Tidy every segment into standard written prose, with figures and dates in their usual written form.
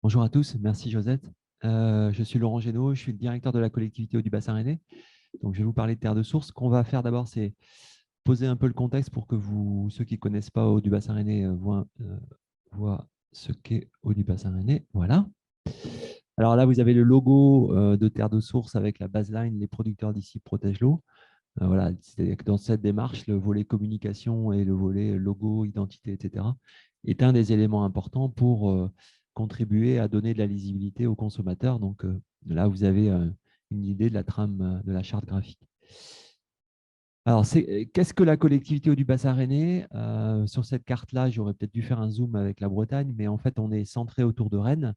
Bonjour à tous, merci Josette. Je suis Laurent Génaud, je suis le directeur de la collectivité Haut du Bassin Rennais. Donc, je vais vous parler de terre de source. Ce qu'on va faire d'abord, c'est poser un peu le contexte pour que ceux qui ne connaissent pas Haut du Bassin Rennais, voient ce qu'est Haut du Bassin Rennais. Voilà. Alors là, vous avez le logo de terre de source avec la baseline, les producteurs d'ici protègent l'eau. Voilà, c'est-à-dire que dans cette démarche, le volet communication et le volet logo, identité, etc., est un des éléments importants pour contribuer à donner de la lisibilité aux consommateurs. Donc là, vous avez une idée de la trame de la charte graphique. Alors, qu'est-ce que la collectivité du Bassin Rennais? Sur cette carte-là, j'aurais peut-être dû faire un zoom avec la Bretagne, mais en fait, on est centré autour de Rennes.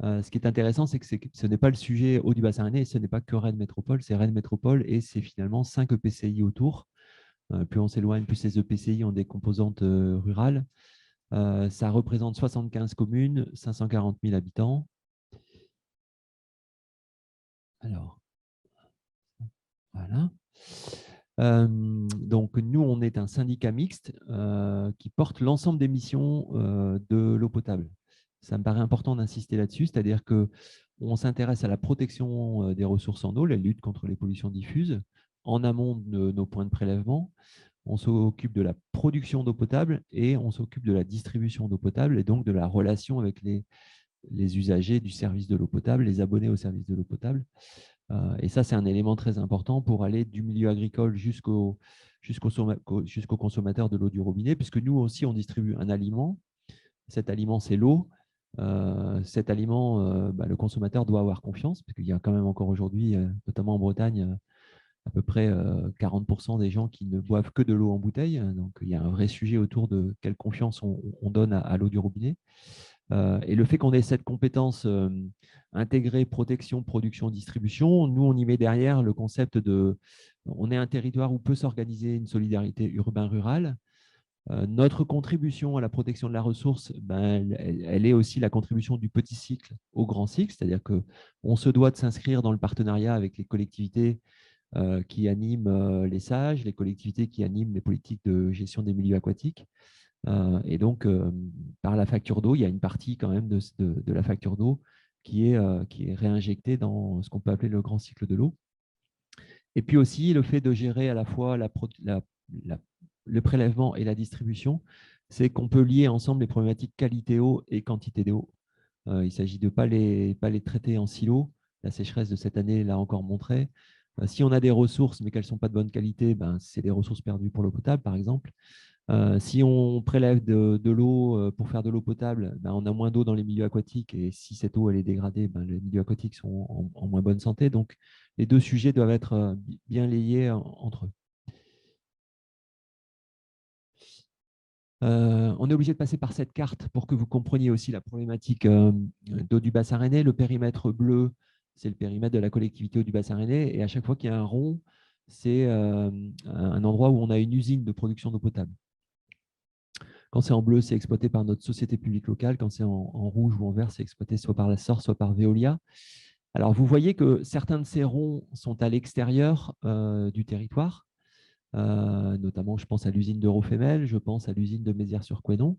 Ce qui est intéressant, c'est que ce n'est pas le sujet Haut du Bassin Rennais, ce n'est pas que Rennes Métropole, c'est Rennes Métropole et c'est finalement 5 EPCI autour. Plus on s'éloigne, plus ces EPCI ont des composantes rurales. Ça représente 75 communes, 540 000 habitants. Alors, voilà. Donc, nous, on est un syndicat mixte qui porte l'ensemble des missions de l'eau potable. Ça me paraît important d'insister là-dessus, c'est-à-dire qu'on s'intéresse à la protection des ressources en eau, la lutte contre les pollutions diffuses, en amont de nos points de prélèvement. On s'occupe de la production d'eau potable et on s'occupe de la distribution d'eau potable et donc de la relation avec les usagers du service de l'eau potable, les abonnés au service de l'eau potable. Et ça, c'est un élément très important pour aller du milieu agricole jusqu'au consommateur de l'eau du robinet, puisque nous aussi, on distribue un aliment. Cet aliment, c'est l'eau. Cet aliment, le consommateur doit avoir confiance, parce qu'il y a quand même encore aujourd'hui, notamment en Bretagne, à peu près 40% des gens qui ne boivent que de l'eau en bouteille. Donc, il y a un vrai sujet autour de quelle confiance on donne à l'eau du robinet. Et le fait qu'on ait cette compétence intégrée, protection, production, distribution, nous, on y met derrière le concept de… On est un territoire où peut s'organiser une solidarité urbain-rurale. Notre contribution à la protection de la ressource, elle est aussi la contribution du petit cycle au grand cycle, c'est-à-dire qu'on se doit de s'inscrire dans le partenariat avec les collectivités qui animent les SAGE, les collectivités qui animent les politiques de gestion des milieux aquatiques. Et donc, par la facture d'eau, il y a une partie quand même de la facture d'eau qui est réinjectée dans ce qu'on peut appeler le grand cycle de l'eau. Et puis aussi, le fait de gérer à la fois le prélèvement et la distribution, c'est qu'on peut lier ensemble les problématiques qualité eau et quantité d'eau. Il ne s'agit de pas les traiter en silo. La sécheresse de cette année l'a encore montré. Si on a des ressources, mais qu'elles ne sont pas de bonne qualité, c'est des ressources perdues pour l'eau potable, par exemple. Si on prélève de l'eau pour faire de l'eau potable, on a moins d'eau dans les milieux aquatiques et si cette eau elle est dégradée, les milieux aquatiques sont en moins bonne santé. Donc, les deux sujets doivent être bien liés entre eux. On est obligé de passer par cette carte pour que vous compreniez aussi la problématique d'eau du bassin rennais. Le périmètre bleu, c'est le périmètre de la collectivité eau du bassin rennais et à chaque fois qu'il y a un rond, c'est un endroit où on a une usine de production d'eau potable. Quand c'est en bleu, c'est exploité par notre société publique locale. Quand c'est en rouge ou en vert, c'est exploité soit par la SOR, soit par Veolia. Alors, vous voyez que certains de ces ronds sont à l'extérieur du territoire, notamment, je pense à l'usine d'Eurofemel, je pense à l'usine de Mézières-sur-Couesnon,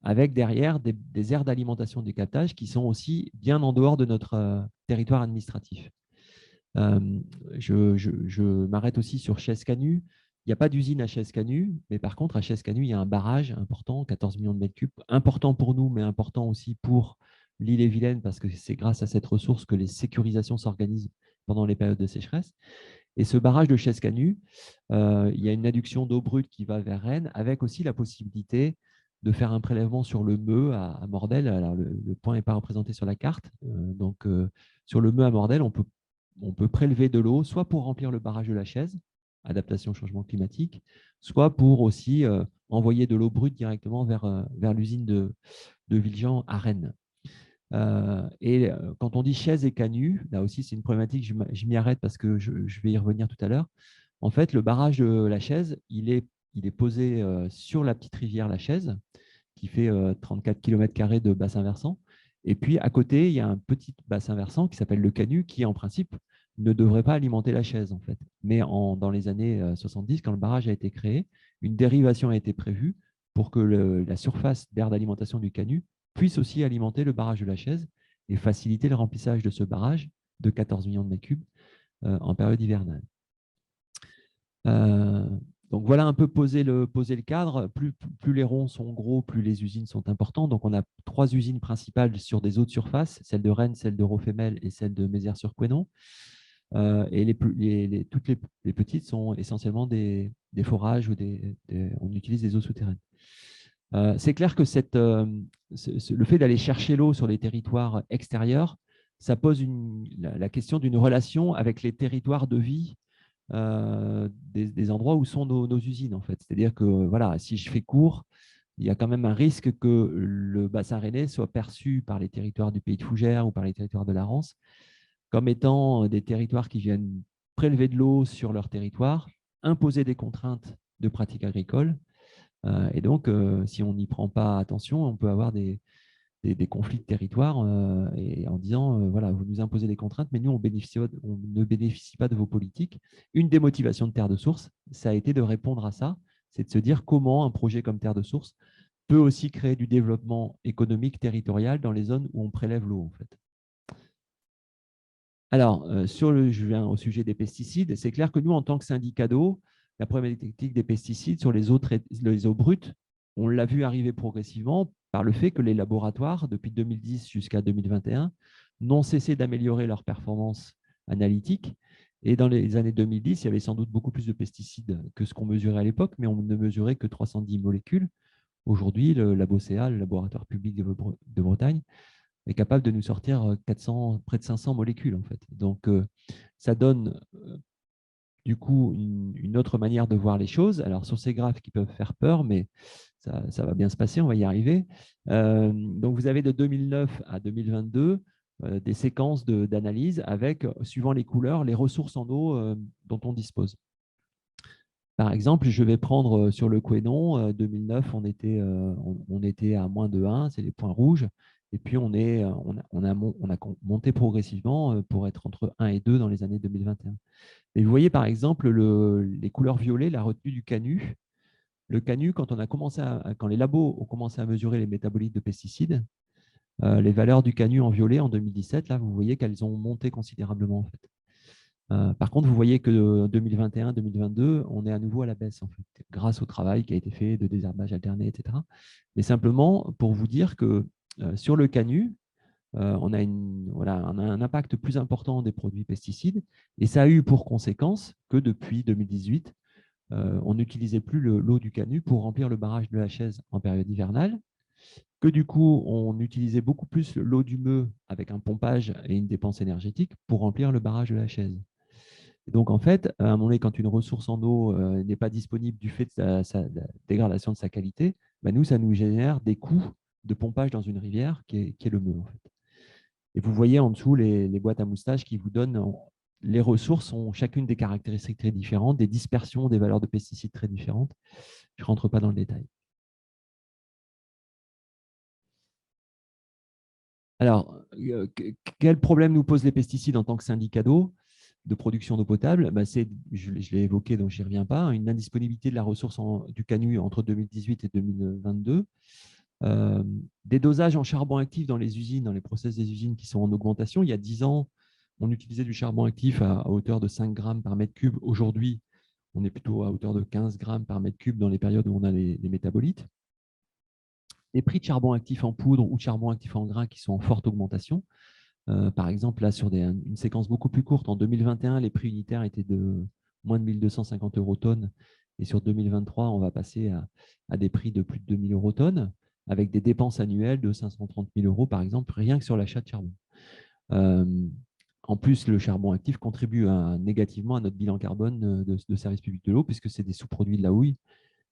avec derrière des aires d'alimentation des captages qui sont aussi bien en dehors de notre territoire administratif. Je m'arrête aussi sur Chescanu. Il n'y a pas d'usine à Chescanu, mais par contre, à Chescanu, il y a un barrage important, 14 millions de mètres cubes, important pour nous, mais important aussi pour l'île-et-Vilaine, parce que c'est grâce à cette ressource que les sécurisations s'organisent pendant les périodes de sécheresse. Et ce barrage de Chescanu, il y a une adduction d'eau brute qui va vers Rennes, avec aussi la possibilité de faire un prélèvement sur le Meux à Mordel. Alors, le point n'est pas représenté sur la carte. Sur le Meux à Mordel, on peut prélever de l'eau, soit pour remplir le barrage de la Chaise, adaptation au changement climatique, soit pour aussi envoyer de l'eau brute directement vers l'usine de Villejean à Rennes. Quand on dit Chaise et Canu, là aussi, c'est une problématique, je m'y arrête parce que je vais y revenir tout à l'heure. En fait, le barrage de la Chaise, il est posé sur la petite rivière La Chaise, qui fait 34 km² de bassin versant. Et puis, à côté, il y a un petit bassin versant qui s'appelle le Canu, qui, en principe, ne devrait pas alimenter la Chaise, en fait. Mais dans les années 70, quand le barrage a été créé, une dérivation a été prévue pour que la surface d'aire d'alimentation du Canu puisse aussi alimenter le barrage de la Chaise. et faciliter le remplissage de ce barrage de 14 millions de mètres cubes en période hivernale. Donc voilà un peu poser le cadre. Plus les ronds sont gros, plus les usines sont importantes. Donc on a 3 usines principales sur des hautes surfaces, celle de Rennes, celle de Rofemel et celle de Mézières-sur-Couesnon. Et toutes les petites sont essentiellement des forages ou on utilise des eaux souterraines. C'est clair que le fait d'aller chercher l'eau sur les territoires extérieurs, ça pose la question d'une relation avec les territoires de vie des endroits où sont nos usines, en fait. C'est-à-dire que voilà, si je fais court, il y a quand même un risque que le bassin rennais soit perçu par les territoires du Pays de Fougères ou par les territoires de la Rance comme étant des territoires qui viennent prélever de l'eau sur leur territoire, imposer des contraintes de pratiques agricoles. Et donc, si on n'y prend pas attention, on peut avoir des conflits de territoire et en disant, voilà, vous nous imposez des contraintes, mais nous, on ne bénéficie pas de vos politiques. Une des motivations de Terre de Source, ça a été de répondre à ça, c'est de se dire comment un projet comme Terre de Source peut aussi créer du développement économique territorial dans les zones où on prélève l'eau, en fait. Alors, je viens au sujet des pesticides. C'est clair que nous, en tant que syndicat d'eau, la problématique des pesticides sur les eaux brutes, on l'a vu arriver progressivement par le fait que les laboratoires, depuis 2010 jusqu'à 2021, n'ont cessé d'améliorer leurs performances analytiques. Et dans les années 2010, il y avait sans doute beaucoup plus de pesticides que ce qu'on mesurait à l'époque, mais on ne mesurait que 310 molécules. Aujourd'hui, le LaboCA, le laboratoire public de Bretagne, est capable de nous sortir près de 500 molécules, en fait. Donc, ça donne du coup une autre manière de voir les choses. Alors, sur ces graphes qui peuvent faire peur, mais ça va bien se passer, on va y arriver. Donc, vous avez de 2009 à 2022 des séquences d'analyse avec, suivant les couleurs, les ressources en eau dont on dispose. Par exemple, je vais prendre sur le Couesnon, 2009, on était à moins de 1, c'est les points rouges. Et puis, on a monté progressivement pour être entre 1 et 2 dans les années 2021. Et vous voyez, par exemple, les couleurs violets, la retenue du CANU. Le CANU, quand les labos ont commencé à mesurer les métabolites de pesticides, les valeurs du CANU en violet en 2017, là, vous voyez qu'elles ont monté considérablement, en fait. Par contre, vous voyez que 2021-2022, on est à nouveau à la baisse, en fait, grâce au travail qui a été fait de désherbage alterné, etc. Mais simplement pour vous dire que sur le CANU, on a un impact plus important des produits pesticides et ça a eu pour conséquence que depuis 2018, on n'utilisait plus l'eau du CANU pour remplir le barrage de la Chaise en période hivernale, que du coup, on utilisait beaucoup plus l'eau du Meux avec un pompage et une dépense énergétique pour remplir le barrage de la Chaise. Et donc, en fait, à un moment donné, quand une ressource en eau n'est pas disponible du fait de la dégradation de sa qualité, bah, nous, ça nous génère des coûts de pompage dans une rivière qui est le Meux, en fait. Et vous voyez en dessous les boîtes à moustaches qui vous donnent les ressources ont chacune des caractéristiques très différentes, des dispersions, des valeurs de pesticides très différentes. Je ne rentre pas dans le détail. Alors, quel problème nous posent les pesticides en tant que syndicat d'eau de production d'eau potable? Je l'ai évoqué, donc je n'y reviens pas, une indisponibilité de la ressource du CANU entre 2018 et 2022, des dosages en charbon actif dans les usines, dans les process des usines qui sont en augmentation. Il y a 10 ans, on utilisait du charbon actif à hauteur de 5 grammes par mètre cube. Aujourd'hui, on est plutôt à hauteur de 15 grammes par mètre cube dans les périodes où on a les métabolites. Les prix de charbon actif en poudre ou de charbon actif en grains qui sont en forte augmentation. Par exemple, là, sur une séquence beaucoup plus courte, en 2021, les prix unitaires étaient de moins de 1 250 € tonne. Et sur 2023, on va passer à des prix de plus de 2 000 € tonne, avec des dépenses annuelles de 530 000 €, par exemple, rien que sur l'achat de charbon. En plus, le charbon actif contribue négativement à notre bilan carbone de service public de l'eau, puisque c'est des sous-produits de la houille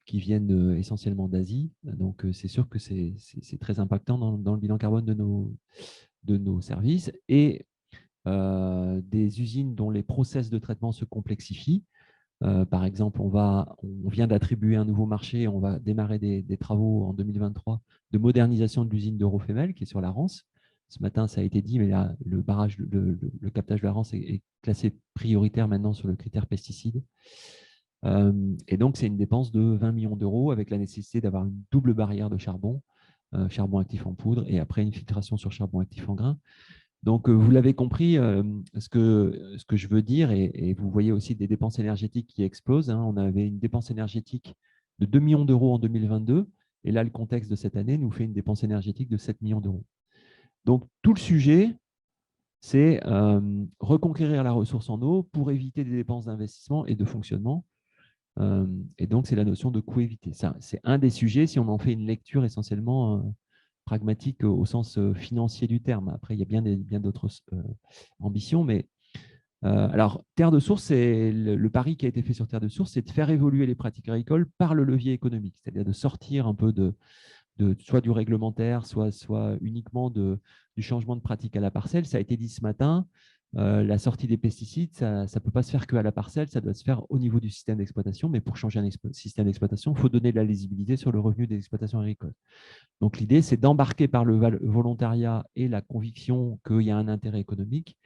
qui viennent essentiellement d'Asie. Donc, c'est sûr que c'est très impactant dans le bilan carbone de nos services. Et des usines dont les process de traitement se complexifient. Par exemple, on vient d'attribuer un nouveau marché, on va démarrer des travaux en 2023 de modernisation de l'usine de Rofemel qui est sur la Rance. Ce matin, ça a été dit, mais là, le captage de la Rance est classé prioritaire maintenant sur le critère pesticide. Et donc, c'est une dépense de 20 millions d'euros avec la nécessité d'avoir une double barrière de charbon charbon actif en poudre, et après une filtration sur charbon actif en grain. Donc, vous l'avez compris, ce que je veux dire, et vous voyez aussi des dépenses énergétiques qui explosent, hein. On avait une dépense énergétique de 2 millions d'euros en 2022, et là, le contexte de cette année nous fait une dépense énergétique de 7 millions d'euros. Donc, tout le sujet, c'est reconquérir la ressource en eau pour éviter des dépenses d'investissement et de fonctionnement. Et donc, c'est la notion de coût évité. C'est un des sujets, si on en fait une lecture essentiellement pragmatique au sens financier du terme. Après, il y a bien d'autres ambitions, mais alors, Terre de Source, c'est le pari qui a été fait sur Terre de Source, c'est de faire évoluer les pratiques agricoles par le levier économique, c'est-à-dire de sortir un peu soit du réglementaire, soit uniquement du changement de pratique à la parcelle. Ça a été dit ce matin, la sortie des pesticides, ça ne peut pas se faire qu'à la parcelle, ça doit se faire au niveau du système d'exploitation, mais pour changer un système d'exploitation, il faut donner de la lisibilité sur le revenu des exploitations agricoles. Donc l'idée, c'est d'embarquer par le volontariat et la conviction qu'il y a un intérêt économique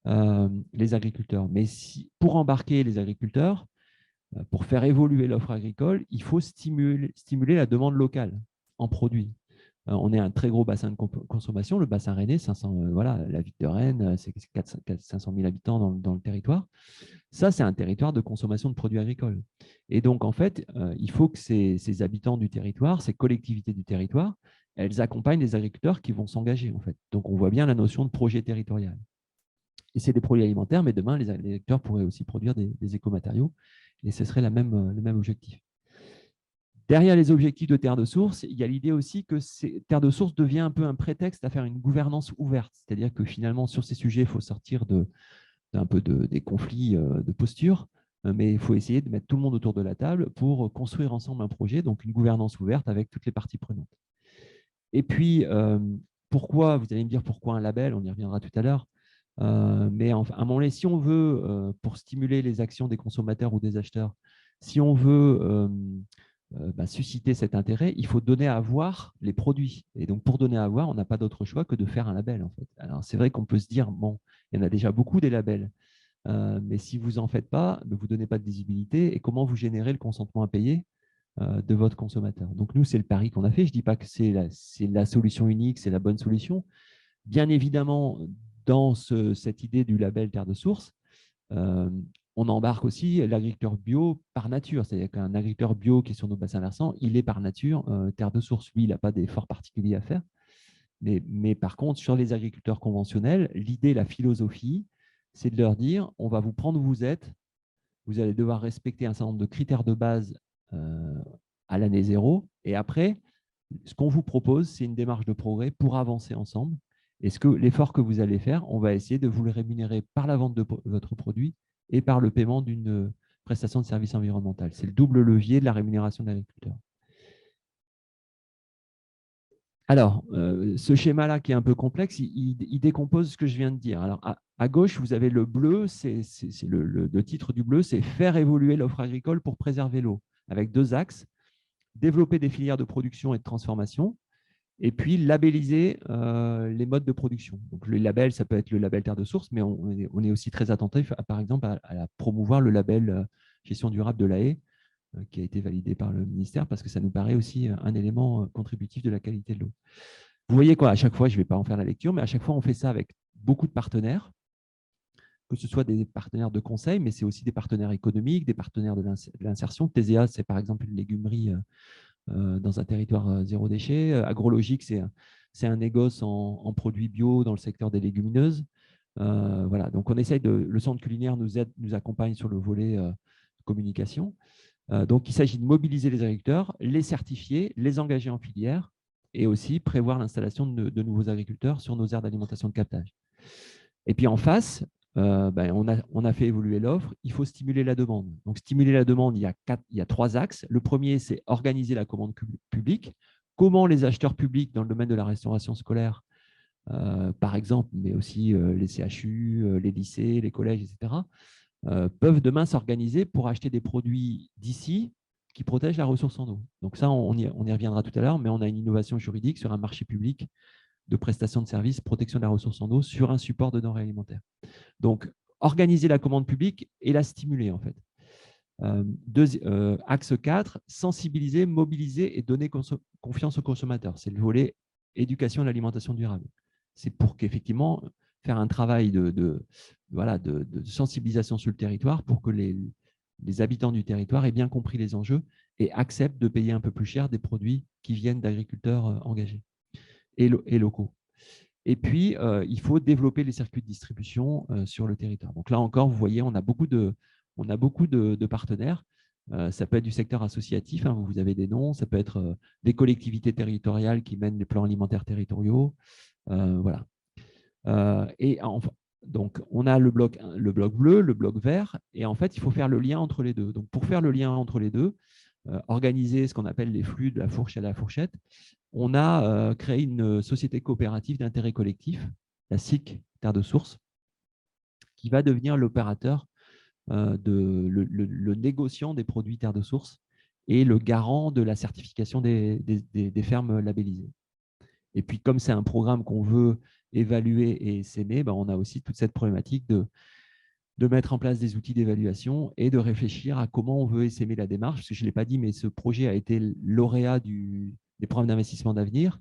les agriculteurs. Mais pour embarquer les agriculteurs, pour faire évoluer l'offre agricole, il faut stimuler la demande locale en produits. On est un très gros bassin de consommation, le bassin rennais, 500, voilà, la ville de Rennes, c'est 500 000 habitants dans le territoire. Ça, c'est un territoire de consommation de produits agricoles. Et donc, en fait, il faut que ces habitants du territoire, ces collectivités du territoire, elles accompagnent les agriculteurs qui vont s'engager, en fait. Donc, on voit bien la notion de projet territorial. Et c'est des produits alimentaires, mais demain, les agriculteurs pourraient aussi produire des écomatériaux, et ce serait le même objectif. Derrière les objectifs de Terre de Source, il y a l'idée aussi que Terre de Source devient un peu un prétexte à faire une gouvernance ouverte, c'est-à-dire que finalement, sur ces sujets, il faut sortir d'un peu des conflits de posture, mais il faut essayer de mettre tout le monde autour de la table pour construire ensemble un projet, donc une gouvernance ouverte avec toutes les parties prenantes. Et puis, pourquoi, vous allez me dire pourquoi un label, on y reviendra tout à l'heure, mais enfin, à mon avis, si on veut, pour stimuler les actions des consommateurs ou des acheteurs, si on veut susciter cet intérêt, il faut donner à voir les produits. Et donc, pour donner à voir, on n'a pas d'autre choix que de faire un label, en fait. Alors, c'est vrai qu'on peut se dire, bon, il y en a déjà beaucoup des labels, mais si vous n'en faites pas, vous ne donnez pas de visibilité, et comment vous générez le consentement à payer de votre consommateur. Donc, nous, c'est le pari qu'on a fait. Je ne dis pas que c'est la solution unique, c'est la bonne solution. Bien évidemment, dans cette idée du label Terre de Source, on embarque aussi l'agriculteur bio par nature. C'est-à-dire qu'un agriculteur bio qui est sur nos bassins versants, il est par nature Terre de Source. Lui, il n'a pas d'efforts particuliers à faire. Mais par contre, sur les agriculteurs conventionnels, l'idée, la philosophie, c'est de leur dire, on va vous prendre où vous êtes, vous allez devoir respecter un certain nombre de critères de base à l'année zéro, et après, ce qu'on vous propose, c'est une démarche de progrès pour avancer ensemble. Et l'effort que vous allez faire, on va essayer de vous le rémunérer par la vente de votre produit et par le paiement d'une prestation de service environnemental. C'est le double levier de la rémunération de l'agriculteur. Alors, ce schéma-là qui est un peu complexe, il décompose ce que je viens de dire. Alors, à gauche, vous avez le bleu, le titre du bleu, c'est « Faire évoluer l'offre agricole pour préserver l'eau », avec deux axes, développer des filières de production et de transformation, et puis labelliser les modes de production. Donc, le label, ça peut être le label Terre de Source, mais on est aussi très attentif, par exemple, à promouvoir le label gestion durable de la haie, qui a été validé par le ministère, parce que ça nous paraît aussi un élément contributif de la qualité de l'eau. Vous voyez quoi, à chaque fois, je ne vais pas en faire la lecture, mais à chaque fois, on fait ça avec beaucoup de partenaires, que ce soit des partenaires de conseil, mais c'est aussi des partenaires économiques, des partenaires de l'insertion. TESEA, c'est par exemple une légumerie dans un territoire zéro déchet. Agrologique, c'est un négoce en produits bio dans le secteur des légumineuses. Voilà, donc on essaye le centre culinaire nous accompagne sur le volet communication. Donc il s'agit de mobiliser les agriculteurs, les certifier, les engager en filière et aussi prévoir l'installation de nouveaux agriculteurs sur nos aires d'alimentation de captage. Et puis en face, on a fait évoluer l'offre, il faut stimuler la demande. Donc stimuler la demande, il y a trois axes. Le premier, c'est organiser la commande publique. Comment les acheteurs publics dans le domaine de la restauration scolaire, par exemple, mais aussi les CHU, les lycées, les collèges, etc., peuvent demain s'organiser pour acheter des produits d'ici qui protègent la ressource en eau. Donc ça, on y reviendra tout à l'heure, mais on a une innovation juridique sur un marché public de prestations de services, protection de la ressource en eau sur un support de denrées alimentaires. Donc, organiser la commande publique et la stimuler, en fait. Axe 4, sensibiliser, mobiliser et donner confiance aux consommateurs. C'est le volet éducation et l'alimentation durable. C'est pour qu'effectivement, faire un travail voilà, de sensibilisation sur le territoire pour que les habitants du territoire aient bien compris les enjeux et acceptent de payer un peu plus cher des produits qui viennent d'agriculteurs engagés et locaux. Et puis, il faut développer les circuits de distribution sur le territoire. Donc là encore, vous voyez, on a beaucoup de partenaires. Ça peut être du secteur associatif, hein, vous avez des noms, ça peut être des collectivités territoriales qui mènent les plans alimentaires territoriaux. Voilà. Donc, on a le bloc bleu, le bloc vert, et en fait, il faut faire le lien entre les deux. Donc, pour faire le lien entre les deux, organiser ce qu'on appelle les flux de la fourche à la fourchette, on a créé une société coopérative d'intérêt collectif, la SIC Terre de Source, qui va devenir l'opérateur, le négociant des produits Terre de Source et le garant de la certification des fermes labellisées. Et puis, comme c'est un programme qu'on veut évaluer et s'aimer, on a aussi toute cette problématique de mettre en place des outils d'évaluation et de réfléchir à comment on veut essaimer la démarche. Parce que je ne l'ai pas dit, mais ce projet a été lauréat des programmes d'investissement d'avenir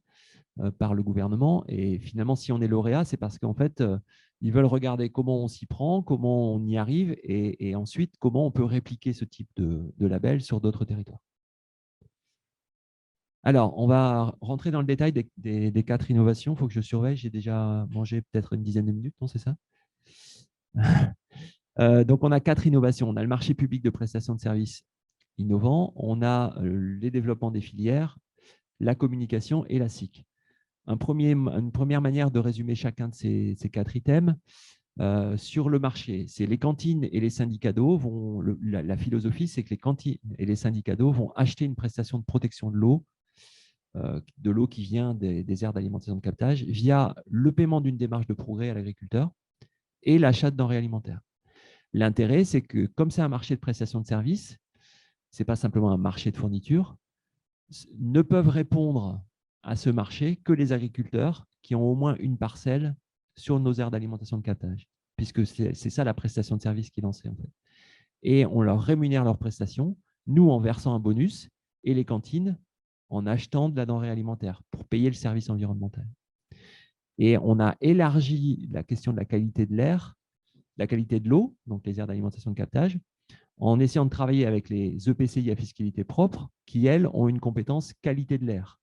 par le gouvernement. Et finalement, si on est lauréat, c'est parce qu'en fait, ils veulent regarder comment on s'y prend, comment on y arrive et ensuite comment on peut répliquer ce type de label sur d'autres territoires. Alors, on va rentrer dans le détail des 4 innovations. Il faut que je surveille. J'ai déjà mangé peut-être une dizaine de minutes, non, c'est ça? Donc, on a 4 innovations. On a le marché public de prestations de services innovants, on a les développements des filières, la communication et la SIC. Une première manière de résumer chacun de ces 4 items. Sur le marché, c'est les cantines et les syndicats d'eau la philosophie, c'est que les cantines et les syndicats d'eau vont acheter une prestation de protection de l'eau qui vient des aires d'alimentation de captage via le paiement d'une démarche de progrès à l'agriculteur et l'achat de denrées alimentaires. L'intérêt, c'est que comme c'est un marché de prestation de services, ce n'est pas simplement un marché de fourniture, ne peuvent répondre à ce marché que les agriculteurs qui ont au moins une parcelle sur nos aires d'alimentation de captage, puisque c'est ça la prestation de service qui est lancée en fait. Et on leur rémunère leurs prestations, nous en versant un bonus, et les cantines en achetant de la denrée alimentaire pour payer le service environnemental. Et on a élargi la question de la qualité de l'air, la qualité de l'eau, donc les aires d'alimentation de captage, en essayant de travailler avec les EPCI à fiscalité propre, qui, elles, ont une compétence qualité de l'air.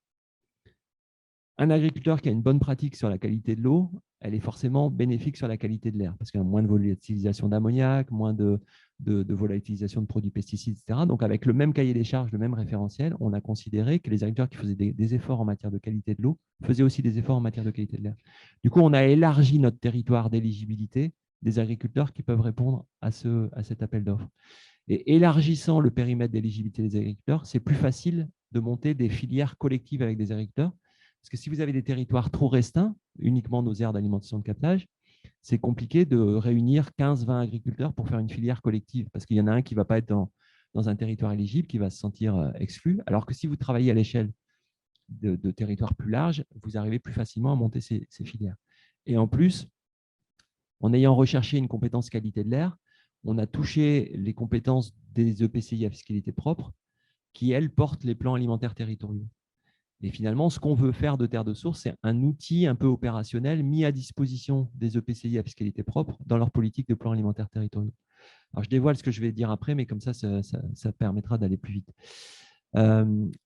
Un agriculteur qui a une bonne pratique sur la qualité de l'eau, elle est forcément bénéfique sur la qualité de l'air, parce qu'il y a moins de volatilisation d'ammoniac, moins de volatilisation de produits pesticides, etc. Donc, avec le même cahier des charges, le même référentiel, on a considéré que les agriculteurs qui faisaient des efforts en matière de qualité de l'eau faisaient aussi des efforts en matière de qualité de l'air. Du coup, on a élargi notre territoire d'éligibilité des agriculteurs qui peuvent répondre à cet appel d'offres. Et élargissant le périmètre d'éligibilité des agriculteurs, c'est plus facile de monter des filières collectives avec des agriculteurs. Parce que si vous avez des territoires trop restreints, uniquement nos aires d'alimentation de captage, c'est compliqué de réunir 15-20 agriculteurs pour faire une filière collective. Parce qu'il y en a un qui ne va pas être dans un territoire éligible, qui va se sentir exclu. Alors que si vous travaillez à l'échelle de territoires plus larges, vous arrivez plus facilement à monter ces filières. Et en plus, en ayant recherché une compétence qualité de l'air, on a touché les compétences des EPCI à fiscalité propre qui, elles, portent les plans alimentaires territoriaux. Et finalement, ce qu'on veut faire de Terre de Source, c'est un outil un peu opérationnel mis à disposition des EPCI à fiscalité propre dans leur politique de plans alimentaires territoriaux. Alors, je dévoile ce que je vais dire après, mais comme ça ça permettra d'aller plus vite.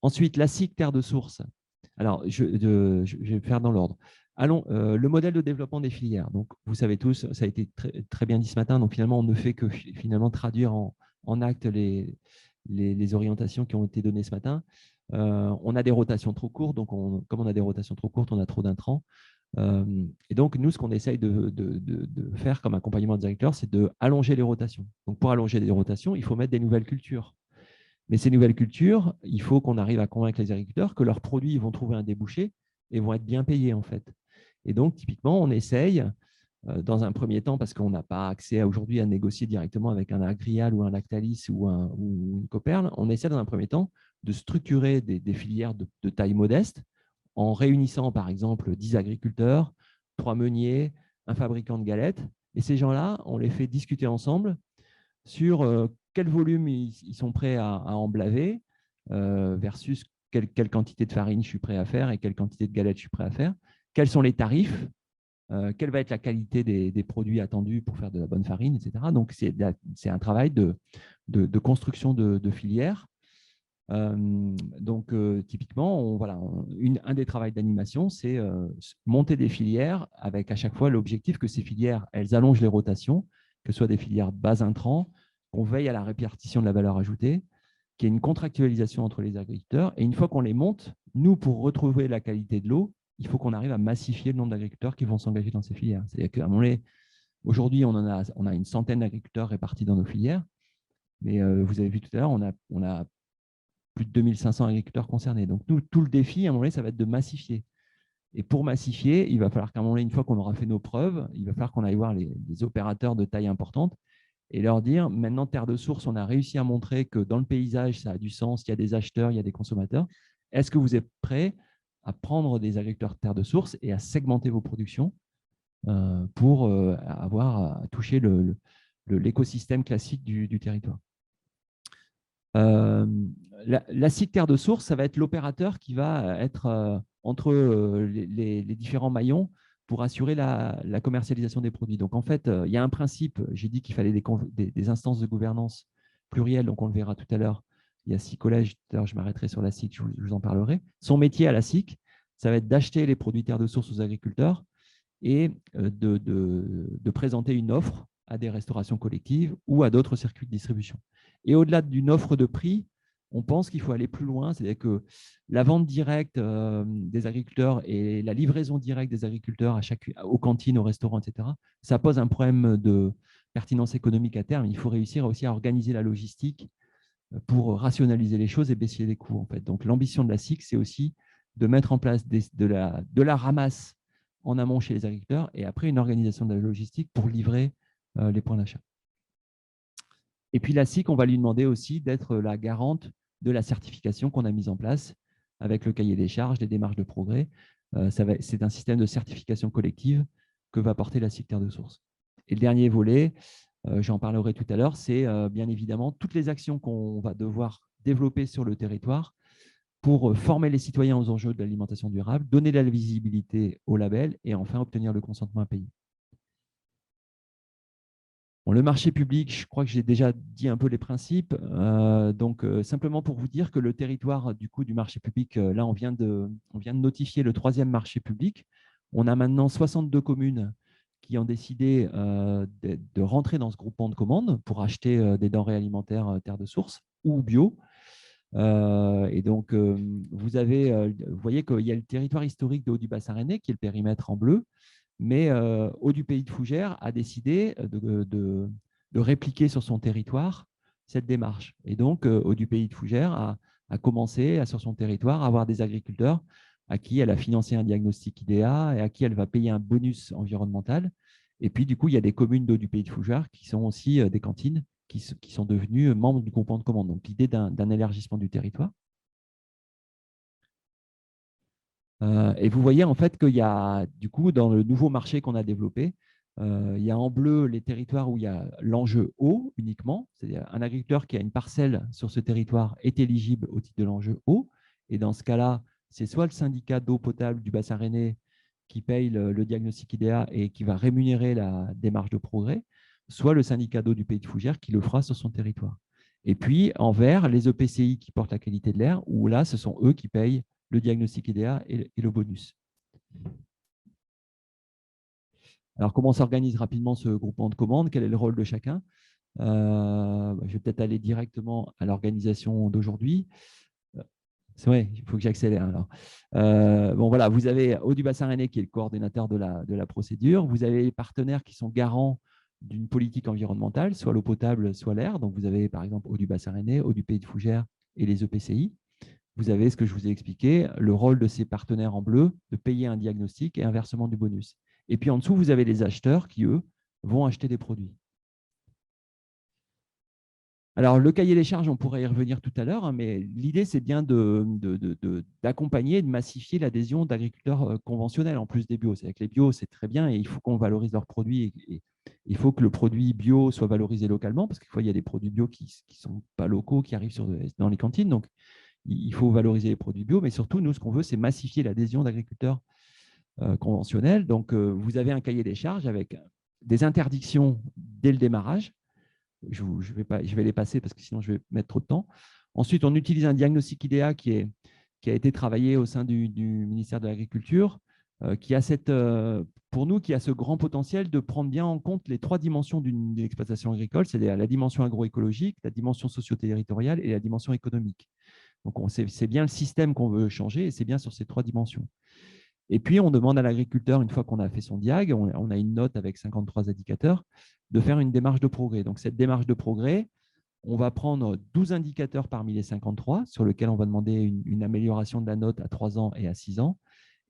Ensuite, la SIC Terre de Source. Alors, je vais faire dans l'ordre. Allons, le modèle de développement des filières. Donc, vous savez tous, ça a été très bien dit ce matin. Donc, finalement, on ne fait que traduire en actes les orientations qui ont été données ce matin. On a des rotations trop courtes. Donc, comme on a des rotations trop courtes, on a trop d'intrants. Et donc, nous, ce qu'on essaye de faire comme accompagnement des agriculteurs, c'est d'allonger les rotations. Donc, pour allonger les rotations, il faut mettre des nouvelles cultures. Mais ces nouvelles cultures, il faut qu'on arrive à convaincre les agriculteurs que leurs produits vont trouver un débouché et vont être bien payés, en fait. Et donc, typiquement, on essaye, dans un premier temps, parce qu'on n'a pas accès aujourd'hui à négocier directement avec un Agrial ou un Lactalis ou une Coperle, on essaie dans un premier temps de structurer des filières de taille modeste en réunissant, par exemple, 10 agriculteurs, 3 meuniers, un fabricant de galettes. Et ces gens-là, on les fait discuter ensemble sur quel volume ils sont prêts à emblaver versus quelle quantité de farine je suis prêt à faire et quelle quantité de galettes je suis prêt à faire. Quels sont les tarifs, quelle va être la qualité des produits attendus pour faire de la bonne farine, etc. Donc, c'est un travail de construction de filières. Donc, typiquement, un des travaux d'animation, c'est monter des filières avec à chaque fois l'objectif que ces filières, elles allongent les rotations, que ce soit des filières bas intrants, qu'on veille à la répartition de la valeur ajoutée, qu'il y ait une contractualisation entre les agriculteurs. Et une fois qu'on les monte, nous, pour retrouver la qualité de l'eau, il faut qu'on arrive à massifier le nombre d'agriculteurs qui vont s'engager dans ces filières. C'est-à-dire qu'à un moment donné, aujourd'hui, on a une centaine d'agriculteurs répartis dans nos filières. Mais vous avez vu tout à l'heure, on a plus de 2500 agriculteurs concernés. Donc, nous, tout le défi, à un moment donné, ça va être de massifier. Et pour massifier, il va falloir qu'à un moment donné, une fois qu'on aura fait nos preuves, il va falloir qu'on aille voir les opérateurs de taille importante et leur dire, maintenant, Terre de Source, on a réussi à montrer que dans le paysage, ça a du sens, il y a des acheteurs, il y a des consommateurs. Est-ce que vous êtes prêts à prendre des agriculteurs Terre de Source et à segmenter vos productions pour avoir à toucher l'écosystème classique du territoire? La SIC Terre de Source, ça va être l'opérateur qui va être entre les différents maillons pour assurer la commercialisation des produits. Donc, en fait, il y a un principe. J'ai dit qu'il fallait des instances de gouvernance plurielles, donc on le verra tout à l'heure. Il y a 6 collèges, tout à l'heure je m'arrêterai sur la SIC, je vous en parlerai. Son métier à la SIC, ça va être d'acheter les produits Terre de Source aux agriculteurs et de présenter une offre à des restaurations collectives ou à d'autres circuits de distribution. Et au-delà d'une offre de prix, on pense qu'il faut aller plus loin, c'est-à-dire que la vente directe des agriculteurs et la livraison directe des agriculteurs aux cantines, aux restaurants, etc., ça pose un problème de pertinence économique à terme. Il faut réussir aussi à organiser la logistique pour rationaliser les choses et baisser les coûts. En fait. Donc, l'ambition de la SIC, c'est aussi de mettre en place de la ramasse en amont chez les agriculteurs et après une organisation de la logistique pour livrer les points d'achat. Et puis la SIC, on va lui demander aussi d'être la garante de la certification qu'on a mise en place avec le cahier des charges, les démarches de progrès. C'est un système de certification collective que va porter la SIC Terre de Source. Et le dernier volet, j'en parlerai tout à l'heure, c'est bien évidemment toutes les actions qu'on va devoir développer sur le territoire pour former les citoyens aux enjeux de l'alimentation durable, donner de la visibilité au label et enfin obtenir le consentement à payer. Bon, le marché public, je crois que j'ai déjà dit un peu les principes. Simplement pour vous dire que le territoire du marché public, là, on vient de notifier le 3e marché public. On a maintenant 62 communes qui ont décidé de rentrer dans ce groupement de commandes pour acheter des denrées alimentaires Terre de Source ou bio. Vous voyez qu'il y a le territoire historique de Haut-du-Bassin rennais, qui est le périmètre en bleu, mais Haut du Pays de Fougères a décidé de répliquer sur son territoire cette démarche. Et donc, Haut du Pays de Fougères a commencé sur son territoire à avoir des agriculteurs à qui elle a financé un diagnostic IDEA et à qui elle va payer un bonus environnemental. Et puis, du coup, il y a des communes d'Haut du Pays de Fougères qui sont aussi des cantines qui sont devenus membres du groupement de commande. Donc, l'idée d'un élargissement du territoire. Et vous voyez en fait qu'il y a, du coup, dans le nouveau marché qu'on a développé, il y a en bleu les territoires où il y a l'enjeu eau uniquement, c'est-à-dire un agriculteur qui a une parcelle sur ce territoire est éligible au titre de l'enjeu eau. Et dans ce cas-là, c'est soit le syndicat d'eau potable du bassin rennais qui paye le diagnostic IDEA et qui va rémunérer la démarche de progrès, soit le syndicat d'eau du Pays de Fougères qui le fera sur son territoire. Et puis, en vert, les EPCI qui portent la qualité de l'air, où là, ce sont eux qui payent le diagnostic IDEA et le bonus. Alors, comment s'organise rapidement ce groupement de commandes? Quel est le rôle de chacun? Je vais peut-être aller directement à l'organisation d'aujourd'hui. C'est vrai, il faut que j'accélère. Alors, voilà, vous avez Haut-du-Bassin rennais qui est le coordinateur de la procédure. Vous avez les partenaires qui sont garants d'une politique environnementale, soit l'eau potable, soit l'air. Donc, vous avez par exemple Haut-du-Bassin rennais, Haut du Pays de Fougères et les EPCI. Vous avez ce que je vous ai expliqué, le rôle de ces partenaires en bleu, de payer un diagnostic et un versement du bonus. Et puis en dessous, vous avez les acheteurs qui, eux, vont acheter des produits. Alors, le cahier des charges, on pourrait y revenir tout à l'heure, mais l'idée, c'est bien d'accompagner et de massifier l'adhésion d'agriculteurs conventionnels en plus des bio. C'est-à-dire que les bio, c'est très bien et il faut qu'on valorise leurs produits Il faut que le produit bio soit valorisé localement, parce qu'il y a des produits bio qui ne sont pas locaux, qui arrivent dans les cantines. Donc, il faut valoriser les produits bio. Mais surtout, nous, ce qu'on veut, c'est massifier l'adhésion d'agriculteurs conventionnels. Donc, vous avez un cahier des charges avec des interdictions dès le démarrage. Je vais les passer parce que sinon, je vais mettre trop de temps. Ensuite, on utilise un diagnostic IDEA qui a été travaillé au sein du ministère de l'Agriculture, qui a pour nous, qui a ce grand potentiel de prendre bien en compte les trois dimensions d'une exploitation agricole, c'est-à-dire la dimension agroécologique, la dimension socio-territoriale et la dimension économique. Donc, c'est bien le système qu'on veut changer et c'est bien sur ces trois dimensions. Et puis, on demande à l'agriculteur, une fois qu'on a fait son diag, on a une note avec 53 indicateurs, de faire une démarche de progrès. Donc, cette démarche de progrès, on va prendre 12 indicateurs parmi les 53 sur lesquels on va demander une amélioration de la note à 3 ans et à 6 ans.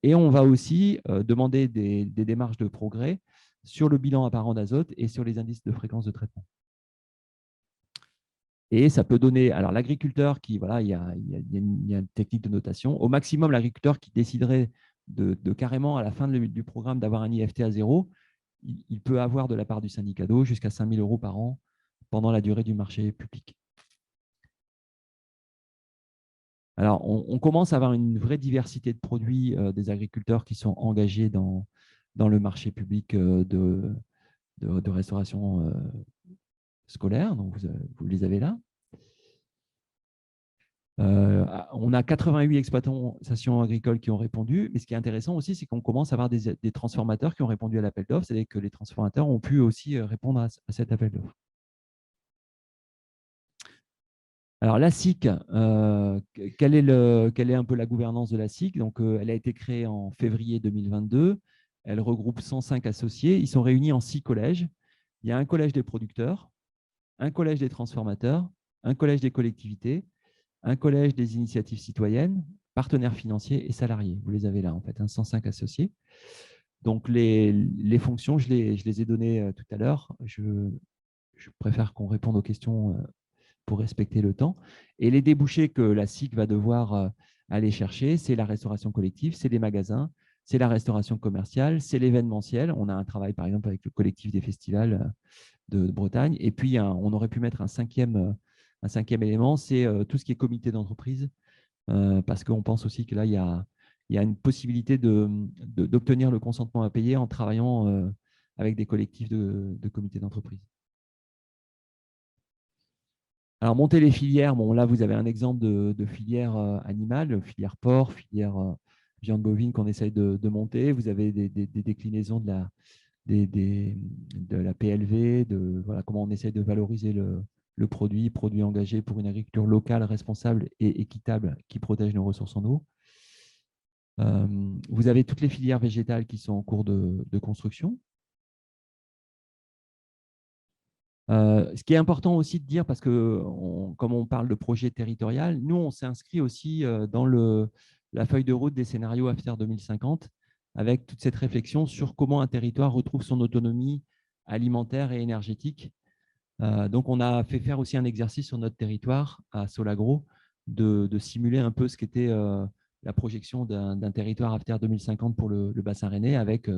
Et on va aussi demander des démarches de progrès sur le bilan apparent d'azote et sur les indices de fréquence de traitement. Et ça peut donner, alors l'agriculteur qui, voilà, il y a une technique de notation. Au maximum, l'agriculteur qui déciderait de carrément, à la fin du programme, d'avoir un IFT à zéro, il peut avoir de la part du syndicat d'eau jusqu'à 5 000 € par an pendant la durée du marché public. Alors, on commence à avoir une vraie diversité de produits des agriculteurs qui sont engagés dans le marché public de restauration scolaire. Donc, vous les avez là. On a 88 exploitations agricoles qui ont répondu, mais ce qui est intéressant aussi, c'est qu'on commence à avoir des transformateurs qui ont répondu à l'appel d'offres, c'est-à-dire que les transformateurs ont pu aussi répondre à cet appel d'offres. Alors, la SIC, quelle est un peu la gouvernance de la SIC? Donc, elle a été créée en février 2022. Elle regroupe 105 associés. Ils sont réunis en 6 collèges. Il y a un collège des producteurs, un collège des transformateurs, un collège des collectivités, un collège des initiatives citoyennes, partenaires financiers et salariés. Vous les avez là, en fait, 105 associés. Donc, les fonctions, je les ai données tout à l'heure. Je préfère qu'on réponde aux questions pour respecter le temps. Et les débouchés que la SIC va devoir aller chercher, c'est la restauration collective, c'est les magasins, c'est la restauration commerciale, c'est l'événementiel. On a un travail, par exemple, avec le collectif des festivals de Bretagne. Et puis, on aurait pu mettre un cinquième élément, c'est tout ce qui est comité d'entreprise, parce qu'on pense aussi que là, il y a une possibilité d'obtenir le consentement à payer en travaillant avec des collectifs de comités d'entreprise. Alors, monter les filières, bon, là, vous avez un exemple de filière animale, filière porc, filière viande bovine qu'on essaye de monter. Vous avez des déclinaisons de la PLV, voilà, comment on essaye de valoriser le produit engagé pour une agriculture locale, responsable et équitable qui protège nos ressources en eau. Vous avez toutes les filières végétales qui sont en cours de construction. Ce qui est important aussi de dire, parce que comme on parle de projet territorial, nous, on s'est inscrit aussi dans la feuille de route des scénarios AFTER 2050, avec toute cette réflexion sur comment un territoire retrouve son autonomie alimentaire et énergétique. Donc, on a fait faire aussi un exercice sur notre territoire, à Solagro, de simuler un peu ce qu'était la projection d'un territoire AFTER 2050 pour le bassin rennais, avec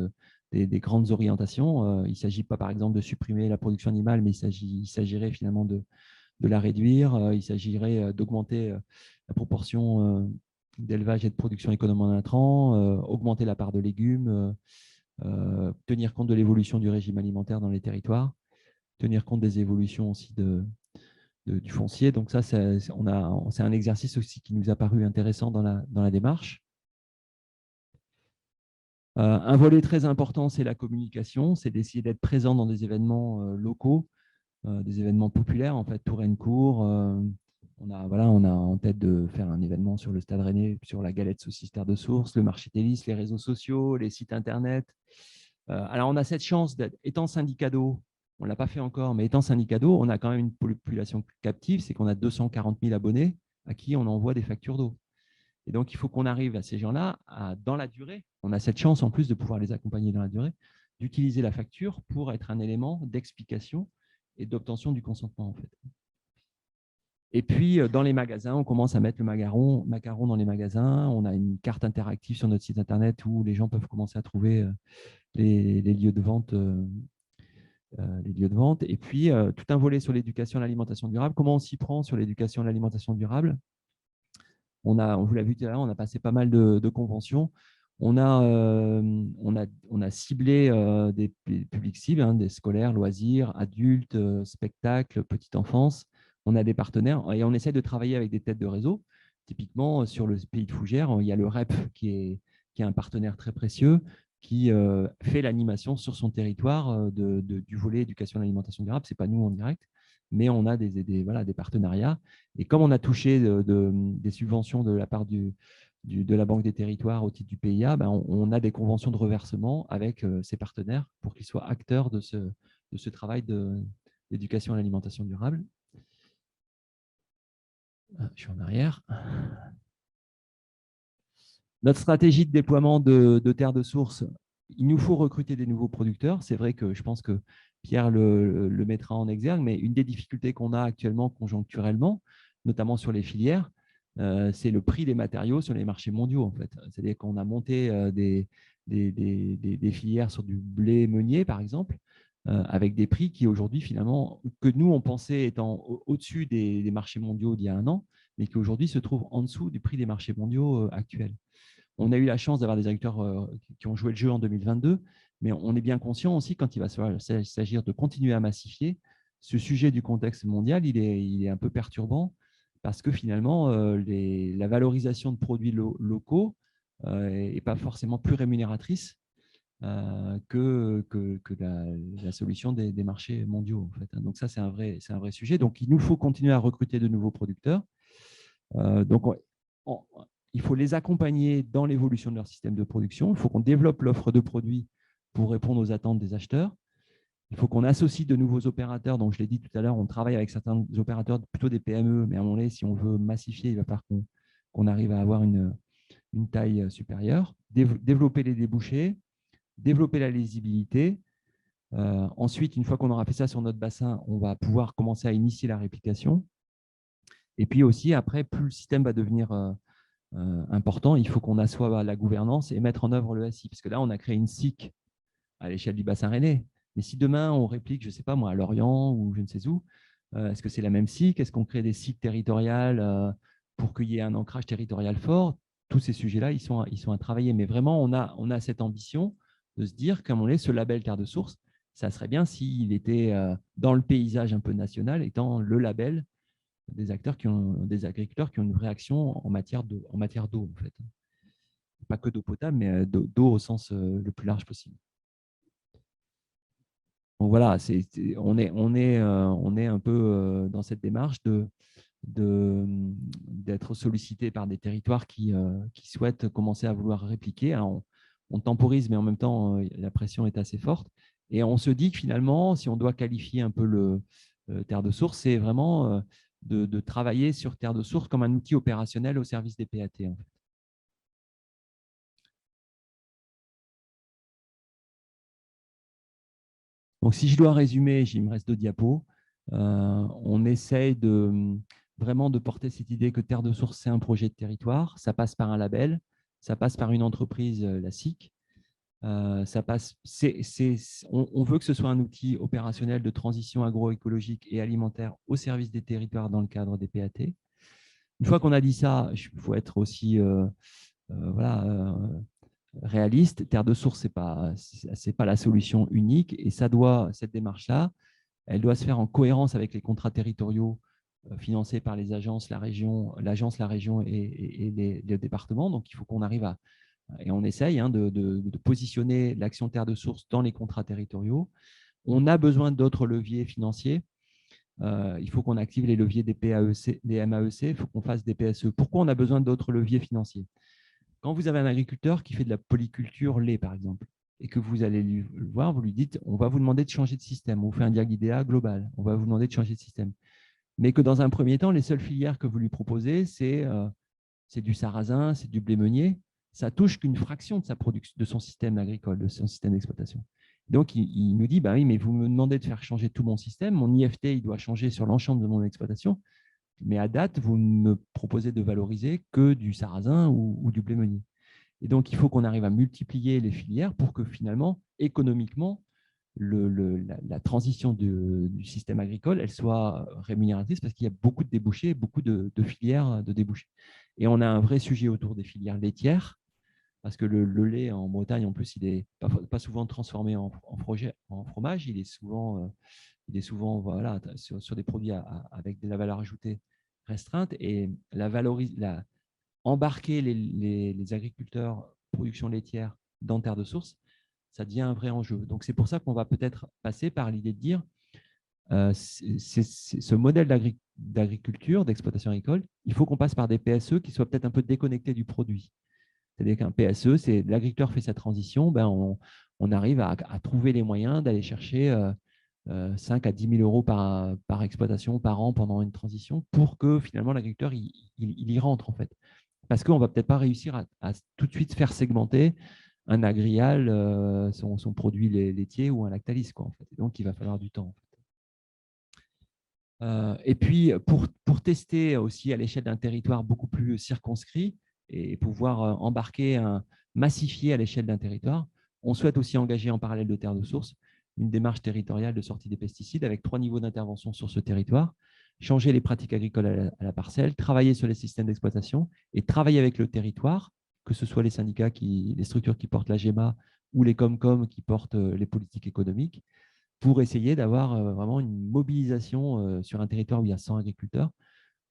des grandes orientations. Il ne s'agit pas, par exemple, de supprimer la production animale, mais il s'agirait finalement de la réduire. Il s'agirait d'augmenter la proportion d'élevage et de production économe en intrants, augmenter la part de légumes, tenir compte de l'évolution du régime alimentaire dans les territoires, tenir compte des évolutions aussi du foncier. Donc ça, c'est un exercice aussi qui nous a paru intéressant dans la démarche. Un volet très important, c'est la communication, c'est d'essayer d'être présent dans des événements locaux, des événements populaires, en fait, Touraine-Court. On a en tête de faire un événement sur le Stade Rennais, sur la galette saucisse Terre de Source, le marché Télis, les réseaux sociaux, les sites internet. Alors, on a cette chance étant syndicat d'eau, on ne l'a pas fait encore, mais étant syndicat d'eau, on a quand même une population captive, c'est qu'on a 240 000 abonnés à qui on envoie des factures d'eau. Et donc, il faut qu'on arrive à ces gens-là, dans la durée, on a cette chance en plus de pouvoir les accompagner dans la durée, d'utiliser la facture pour être un élément d'explication et d'obtention du consentement, en fait. Et puis, dans les magasins, on commence à mettre le macaron dans les magasins. On a une carte interactive sur notre site internet où les gens peuvent commencer à trouver les lieux de vente les lieux de vente. Et puis, tout un volet sur l'éducation à l'alimentation durable. Comment on s'y prend sur l'éducation à l'alimentation durable? On vous l'a vu tout à l'heure, on a passé pas mal de conventions. On a ciblé des publics cibles, hein, des scolaires, loisirs, adultes, spectacles, petite enfance. On a des partenaires et on essaie de travailler avec des têtes de réseau. Typiquement, sur le pays de Fougères, il y a le REP qui est un partenaire très précieux qui fait l'animation sur son territoire du volet éducation à l'alimentation durable. Ce n'est pas nous en direct, mais on a voilà, des partenariats. Et comme on a touché des subventions de la part de la Banque des Territoires au titre du PIA, ben on a des conventions de reversement avec ces partenaires pour qu'ils soient acteurs de ce travail d'éducation à l'alimentation durable. Je suis en arrière. Notre stratégie de déploiement de terres de source, il nous faut recruter des nouveaux producteurs. C'est vrai que je pense que Pierre le mettra en exergue, mais une des difficultés qu'on a actuellement conjoncturellement, notamment sur les filières, c'est le prix des matériaux sur les marchés mondiaux. En fait. C'est-à-dire qu'on a monté des filières sur du blé meunier, par exemple, avec des prix qui aujourd'hui, finalement, que nous, on pensait étant au-dessus des marchés mondiaux d'il y a un an, mais qui aujourd'hui se trouvent en dessous du prix des marchés mondiaux actuels. On a eu la chance d'avoir des agriculteurs qui ont joué le jeu en 2022, mais on est bien conscient aussi quand il va s'agir de continuer à massifier, ce sujet du contexte mondial, il est un peu perturbant parce que finalement, la valorisation de produits locaux n'est pas forcément plus rémunératrice que la solution des marchés mondiaux. En fait. Donc ça, c'est un vrai sujet. Donc il nous faut continuer à recruter de nouveaux producteurs. Donc il faut les accompagner dans l'évolution de leur système de production. Il faut qu'on développe l'offre de produits pour répondre aux attentes des acheteurs. Il faut qu'on associe de nouveaux opérateurs. Donc, je l'ai dit tout à l'heure, on travaille avec certains opérateurs, plutôt des PME, mais à un moment donné, si on veut massifier, il va falloir qu'on arrive à avoir une taille supérieure. Développer les débouchés, développer la lisibilité. Ensuite, une fois qu'on aura fait ça sur notre bassin, on va pouvoir commencer à initier la réplication. Et puis aussi, après, plus le système va devenir important, il faut qu'on assoie la gouvernance et mettre en œuvre le SI. Parce que là, on a créé une SIC à l'échelle du bassin rennais. Mais si demain, on réplique, je ne sais pas moi, à Lorient ou je ne sais où, est-ce que c'est la même SIC? Est-ce qu'on crée des SIC territoriales pour qu'il y ait un ancrage territorial fort? Tous ces sujets-là, ils sont à travailler. Mais vraiment, on a cette ambition de se dire qu'à un moment donné, ce label Terre de Source, ça serait bien s'il était dans le paysage un peu national, étant le label des agriculteurs qui ont une vraie action en matière d'eau, en fait. Pas que d'eau potable, mais d'eau au sens le plus large possible. Donc voilà, on est un peu dans cette démarche d'être sollicité par des territoires qui souhaitent commencer à vouloir répliquer. Alors, on temporise, mais en même temps, la pression est assez forte. Et on se dit que finalement, si on doit qualifier un peu le terre de source, c'est vraiment de travailler sur terre de source comme un outil opérationnel au service des PAT. En fait. Donc, si je dois résumer, il me reste 2 diapos. On essaye vraiment de porter cette idée que Terre de Source, c'est un projet de territoire. Ça passe par un label, ça passe par une entreprise, la SIC. Ça passe, on veut que ce soit un outil opérationnel de transition agroécologique et alimentaire au service des territoires dans le cadre des PAT. Une fois qu'on a dit ça, il faut être aussi voilà, réaliste. Terre de Source, ce n'est pas la solution unique et cette démarche-là, elle doit se faire en cohérence avec les contrats territoriaux financés par les agences, l'agence, la région et les départements. Donc, il faut qu'on arrive et on essaye de positionner l'action Terre de Source dans les contrats territoriaux. On a besoin d'autres leviers financiers. Il faut qu'on active les leviers des PAEC, des MAEC, il faut qu'on fasse des PSE. Pourquoi on a besoin d'autres leviers financiers? Quand vous avez un agriculteur qui fait de la polyculture lait, par exemple, et que vous allez le voir, vous lui dites, on va vous demander de changer de système, on vous fait un diagidéa global, on va vous demander de changer de système. Mais que dans un premier temps, les seules filières que vous lui proposez, c'est du sarrasin, c'est du blé meunier, ça touche qu'une fraction de sa production, de son système agricole, de son système d'exploitation. Donc, il nous dit, bah oui, mais vous me demandez de faire changer tout mon système, mon IFT, il doit changer sur l'ensemble de mon exploitation, mais à date, vous me proposez de valoriser que du sarrasin ou du blé meunier. Et donc, il faut qu'on arrive à multiplier les filières pour que finalement, économiquement, la transition du système agricole, elle soit rémunératrice parce qu'il y a beaucoup de débouchés, beaucoup de filières de débouchés. Et on a un vrai sujet autour des filières laitières, parce que le lait en Bretagne, en plus, il n'est pas souvent transformé en fromage, il est souvent voilà, sur des produits avec de la valeur ajoutée restreinte. Et embarquer les agriculteurs production laitière dans terre de source, ça devient un vrai enjeu. Donc, c'est pour ça qu'on va peut-être passer par l'idée de dire ce modèle d'agriculture, d'exploitation agricole, il faut qu'on passe par des PSE qui soient peut-être un peu déconnectés du produit. C'est-à-dire qu'un PSE, c'est l'agriculteur fait sa transition, ben on arrive à trouver les moyens d'aller chercher 5 à 10 000 euros par exploitation par an pendant une transition pour que finalement l'agriculteur il y rentre en fait. Parce qu'on ne va peut-être pas réussir à tout de suite faire segmenter un Agrial, son produit laitier ou un Lactalis, quoi, en fait. Donc, il va falloir du temps. Et puis, pour tester aussi à l'échelle d'un territoire beaucoup plus circonscrit et pouvoir massifier à l'échelle d'un territoire, on souhaite aussi engager en parallèle de terre de source une démarche territoriale de sortie des pesticides avec 3 niveaux d'intervention sur ce territoire, changer les pratiques agricoles à la parcelle, travailler sur les systèmes d'exploitation et travailler avec le territoire, que ce soit les syndicats, les structures qui portent la GEMA ou les Comcom qui portent les politiques économiques, pour essayer d'avoir vraiment une mobilisation sur un territoire où il y a 100 agriculteurs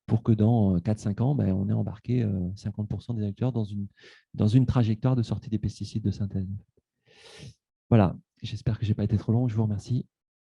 pour que dans 4-5 ans, ben, on ait embarqué 50% des agriculteurs dans une trajectoire de sortie des pesticides de synthèse. Voilà, j'espère que je n'ai pas été trop long. Je vous remercie.